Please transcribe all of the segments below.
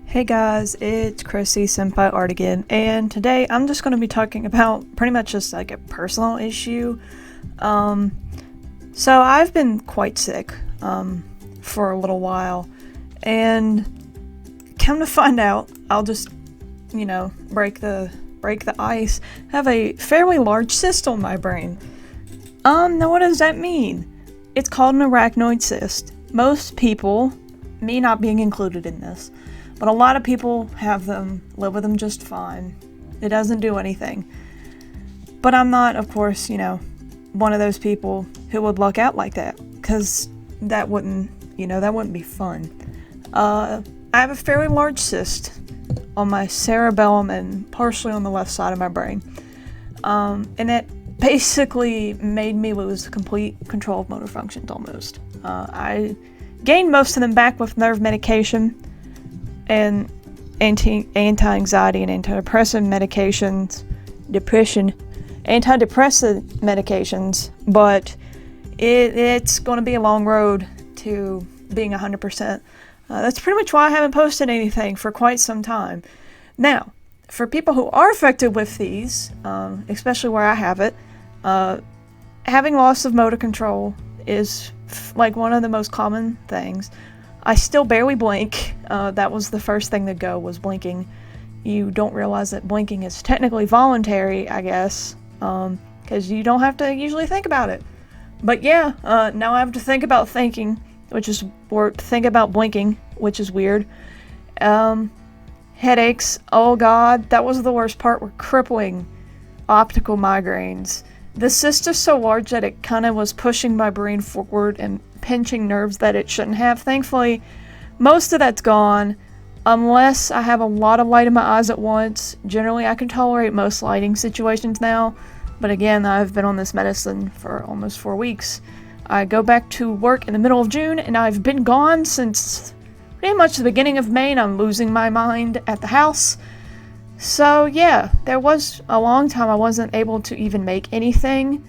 Hey guys, it's Chrissy Senpai Art again, and today I'm just going to be talking about pretty much just like a personal issue. So I've been quite sick for a little while, and come to find out, I'll just, break the ice, have a fairly large cyst on my brain. Now what does that mean? It's called an arachnoid cyst. Most people, me not being included in this, but a lot of people have them, live with them just fine. It doesn't do anything. But I'm not, of course, one of those people who would luck out like that, because that wouldn't be fun. I have a fairly large cyst on my cerebellum and partially on the left side of my brain. And it basically made me lose complete control of motor functions almost. I gained most of them back with nerve medication and anti-anxiety and antidepressant medications, antidepressant medications, but it's going to be a long road to being 100%. That's pretty much why I haven't posted anything for quite some time. Now, for people who are affected with these, especially where I have it, having loss of motor control is like one of the most common things. I still barely blink. That was the first thing to go, was blinking. You don't realize that blinking is technically voluntary, I guess, because you don't have to usually think about it. But yeah, now I have to think about thinking, or think about blinking, which is weird. Headaches, oh god, that was the worst part, were crippling optical migraines. The cyst is so large that it kind of was pushing my brain forward and pinching nerves that it shouldn't have. Thankfully, most of that's gone, unless I have a lot of light in my eyes at once. Generally, I can tolerate most lighting situations now, but again, I've been on this medicine for almost 4 weeks. I go back to work in the middle of June, and I've been gone since pretty much the beginning of May, and I'm losing my mind at the house. So yeah, there was a long time I wasn't able to even make anything.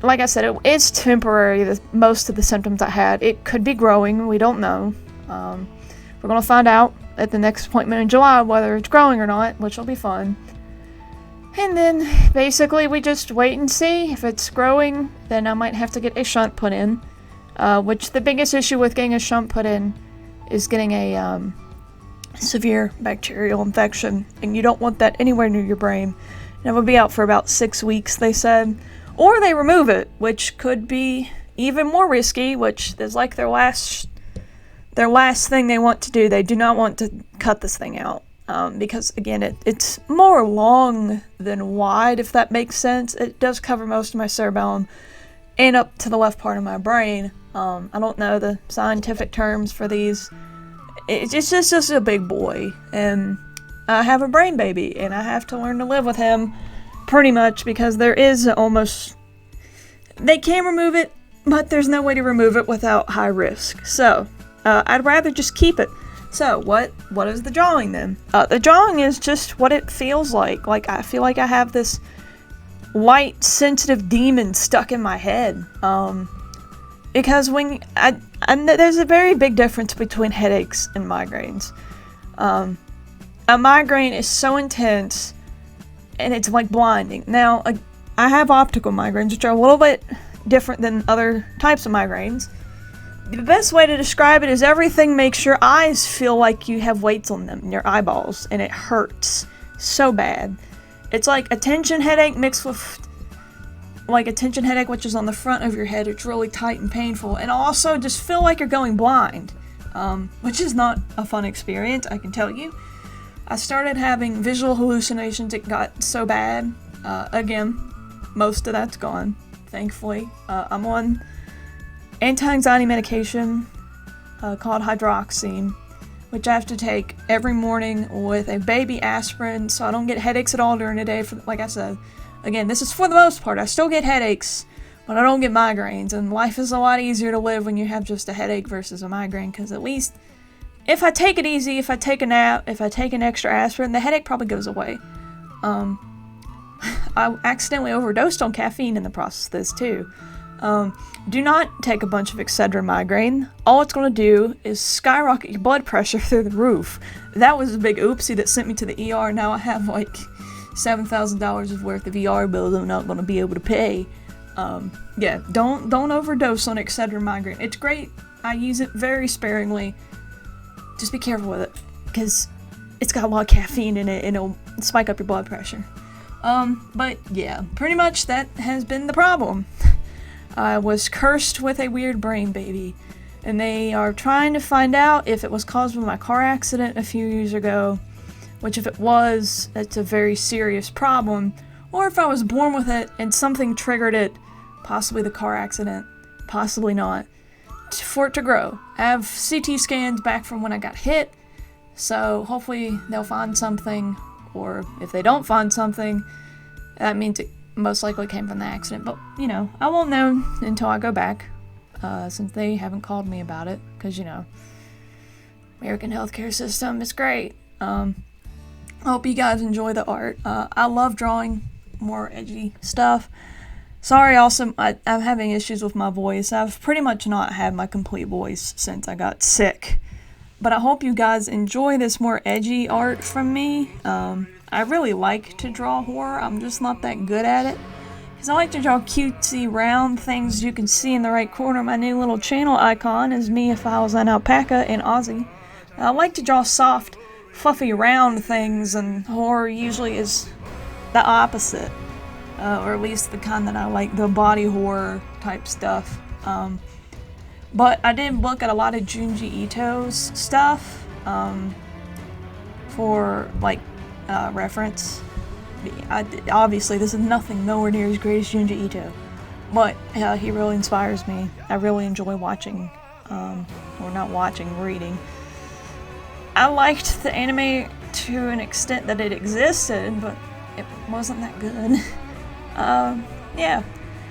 Like I said, it's temporary, most of the symptoms I had. It could be growing, we don't know. We're going to find out at the next appointment in July whether it's growing or not, which will be fun. And then basically we just wait and see. If it's growing, then I might have to get a shunt put in. Which the biggest issue with getting a shunt put in is getting a severe bacterial infection, and you don't want that anywhere near your brain. And it will be out for about 6 weeks, they said. Or they remove it, which could be even more risky, which is like their last thing they want to do. They do not want to cut this thing out, because again, it's more long than wide, if that makes sense. It does cover most of my cerebellum and up to the left part of my brain. I don't know the scientific terms for these. It's just a big boy, and I have a brain baby, and I have to learn to live with him, pretty much, because there is they can remove it, but there's no way to remove it without high risk. So, I'd rather just keep it. So, what is the drawing then? The drawing is just what it feels like. Like, I feel like I have this light, sensitive demon stuck in my head. Because when there's a very big difference between headaches and migraines. A migraine is so intense, and it's like blinding. Now, I have optical migraines, which are a little bit different than other types of migraines. The best way to describe it is everything makes your eyes feel like you have weights on them, in your eyeballs, and it hurts so bad. It's like a tension headache mixed with like a tension headache, which is on the front of your head. It's really tight and painful, and also just feel like you're going blind, which is not a fun experience, I can tell you. I started having visual hallucinations. It got so bad. Again, most of that's gone, thankfully. I'm on anti-anxiety medication called hydroxine, which I have to take every morning with a baby aspirin, so I don't get headaches at all during the day. Like I said, again, this is for the most part. I still get headaches, but I don't get migraines, and life is a lot easier to live when you have just a headache versus a migraine, because at least if I take it easy, if I take a nap, if I take an extra aspirin, the headache probably goes away. I accidentally overdosed on caffeine in the process of this too. Do not take a bunch of Excedrin migraine. All it's going to do is skyrocket your blood pressure through the roof. That was a big oopsie that sent me to the ER. Now I have like $7,000 of worth of ER bills I'm not going to be able to pay. Yeah, don't overdose on Excedrin migraine. It's great. I use it very sparingly. Just be careful with it, because it's got a lot of caffeine in it and it'll spike up your blood pressure. But yeah, pretty much that has been the problem. I was cursed with a weird brain baby, and they are trying to find out if it was caused by my car accident a few years ago, which if it was, that's a very serious problem, or if I was born with it and something triggered it, possibly the car accident, possibly not, for it to grow. I have CT scans back from when I got hit, so hopefully they'll find something, or if they don't find something, that means it most likely came from the accident. But, you know, I won't know until I go back, since they haven't called me about it, because, you know, American healthcare system is great. I hope you guys enjoy the art. I love drawing more edgy stuff. Sorry, also, I'm having issues with my voice. I've pretty much not had my complete voice since I got sick. But I hope you guys enjoy this more edgy art from me. I really like to draw horror. I'm just not that good at it. Because I like to draw cutesy, round things you can see in the right corner. My new little channel icon is me if I was an alpaca in Aussie. I like to draw soft, fluffy, round things, and horror usually is the opposite. Or at least the kind that I like, the body horror type stuff. But I did look at a lot of Junji Ito's stuff for, like, reference. Obviously, this is nowhere near as great as Junji Ito. But he really inspires me. I really enjoy watching, or not watching, reading. I liked the anime to an extent that it existed, but it wasn't that good. Yeah,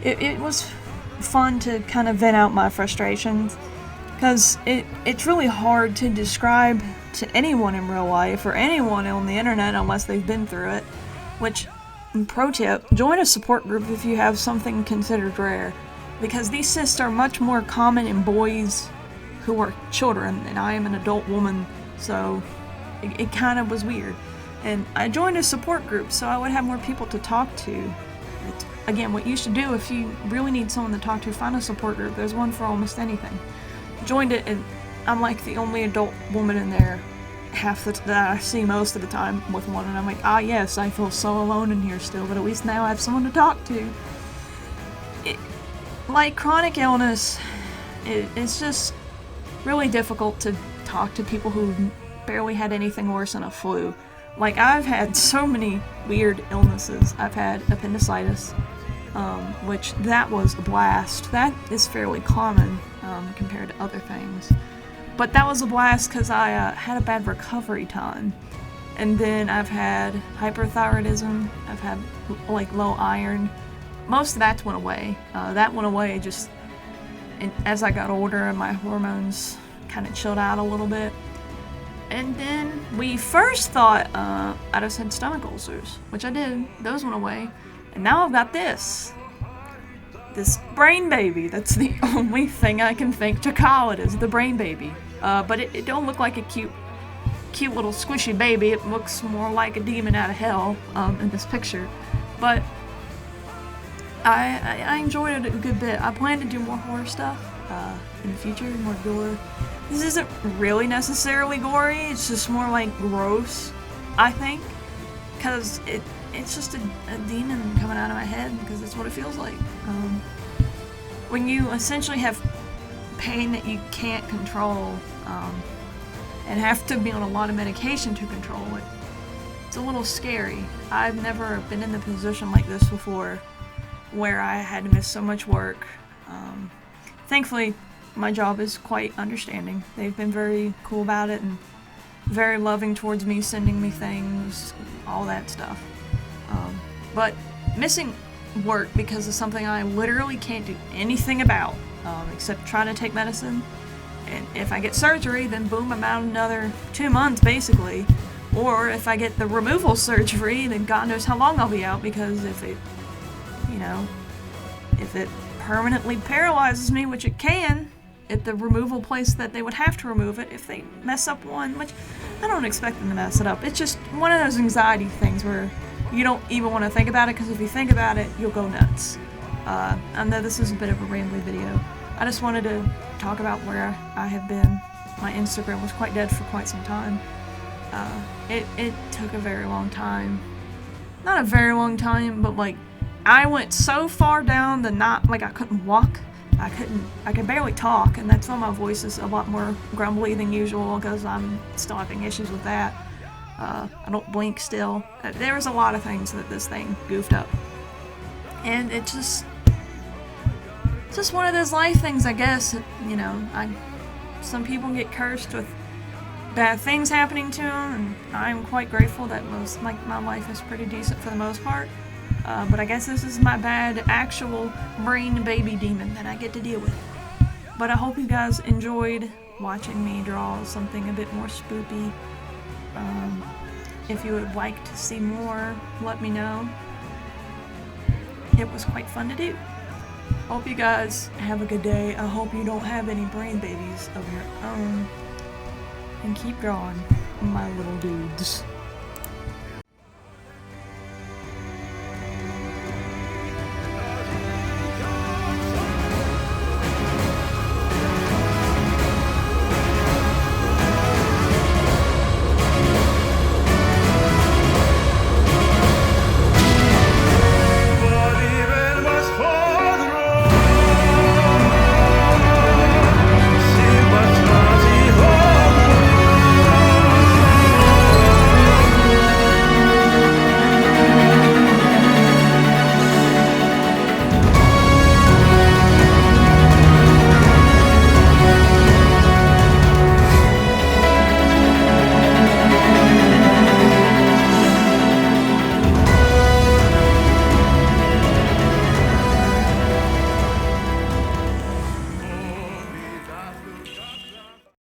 it was fun to kind of vent out my frustrations, because it's really hard to describe to anyone in real life or anyone on the internet unless they've been through it, which, pro tip, join a support group if you have something considered rare, because these cysts are much more common in boys who are children, and I am an adult woman, so it kind of was weird. And I joined a support group so I would have more people to talk to. Again, what you should do if you really need someone to talk to, find a support group. There's one for almost anything. Joined it, and I'm like the only adult woman in there that I see most of the time with one, and I'm like, ah yes, I feel so alone in here still, but at least now I have someone to talk to. Like chronic illness, it's just really difficult to talk to people who barely had anything worse than a flu. Like, I've had so many weird illnesses. I've had appendicitis, which that was a blast. That is fairly common compared to other things. But that was a blast because I had a bad recovery time. And then I've had hyperthyroidism. I've had, like, low iron. Most of that went away. That went away just as I got older and my hormones kind of chilled out a little bit. And then we first thought I just had stomach ulcers, which I did. Those went away. And now I've got this brain baby. That's the only thing I can think to call it, is the brain baby. But it don't look like a cute little squishy baby. It looks more like a demon out of hell in this picture. But I enjoyed it a good bit. I plan to do more horror stuff in the future, more gore. This isn't really necessarily gory, it's just more like gross, I think, because it's just a demon coming out of my head, because that's what it feels like. When you essentially have pain that you can't control, and have to be on a lot of medication to control it, it's a little scary. I've never been in a position like this before, where I had to miss so much work. Thankfully, my job is quite understanding. They've been very cool about it and very loving towards me, sending me things, all that stuff. But missing work because of something I literally can't do anything about, except try to take medicine. And if I get surgery, then boom, I'm out another 2 months, basically. Or if I get the removal surgery, then God knows how long I'll be out, because if it permanently paralyzes me, which it can, at the removal place that they would have to remove it if they mess up one, which I don't expect them to mess it up. It's just one of those anxiety things where you don't even want to think about it, because if you think about it, you'll go nuts. I know this is a bit of a rambling video. I just wanted to talk about where I have been. My Instagram was quite dead for quite some time. It took a very long time. Not a very long time, but like, I went so far down the like I couldn't walk. I could barely talk, and that's why my voice is a lot more grumbly than usual, because I'm still having issues with that. I don't blink still. There was a lot of things that this thing goofed up. And it's just one of those life things, I guess. You know, some people get cursed with bad things happening to them, and I'm quite grateful that my life is pretty decent for the most part. But I guess this is my bad actual brain baby demon that I get to deal with. But I hope you guys enjoyed watching me draw something a bit more spoopy. If you would like to see more, let me know. It was quite fun to do. Hope you guys have a good day. I hope you don't have any brain babies of your own. And keep drawing, my little dudes.